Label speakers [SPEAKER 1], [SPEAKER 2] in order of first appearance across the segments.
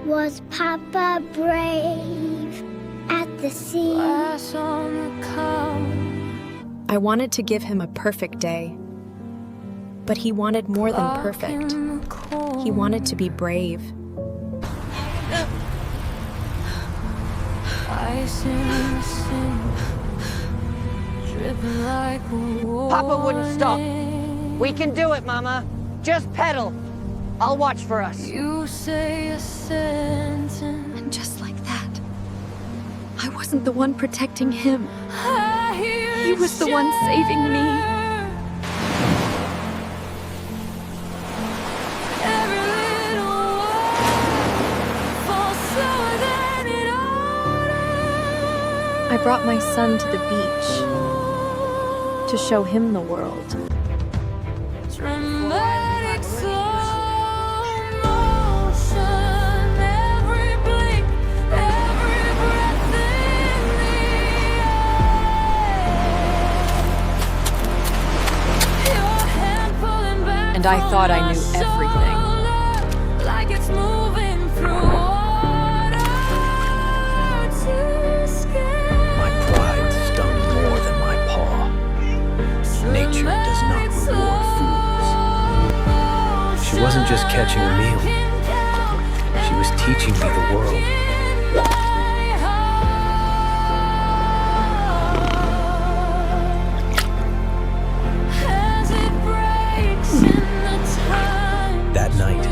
[SPEAKER 1] Was Papa brave at the sea?
[SPEAKER 2] I wanted to give him a perfect day, but he wanted more than perfect. He wanted to be brave.
[SPEAKER 3] Papa wouldn't stop. We can do it, Mama. Just pedal. I'll watch for us.
[SPEAKER 4] You say a sentence.
[SPEAKER 2] And just like that, I wasn't the one protecting him. He was the one saving me. I brought my son to the beach to show him the world.
[SPEAKER 4] Dramatic slow motion, every blink, every breath in the air. Your hand pulling back
[SPEAKER 2] And I thought I knew
[SPEAKER 4] from my
[SPEAKER 2] everything.
[SPEAKER 4] shoulder, like it's moving through water to escape.
[SPEAKER 5] My pride stung more than my paw. Nature does not reward fools. She wasn't just catching a meal. She was teaching me the world. That night,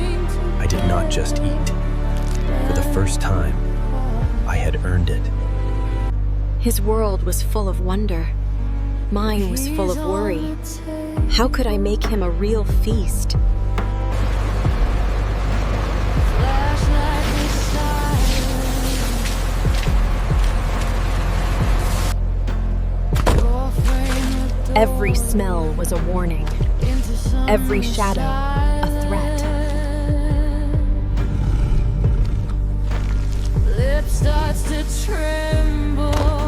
[SPEAKER 5] I did not just eat. For the first time, I had earned it.
[SPEAKER 2] His world was full of wonder. Mine was full of worry. How could I make him a real feast? Every smell was a warning. Every shadow, a threat.
[SPEAKER 4] Lip starts to tremble.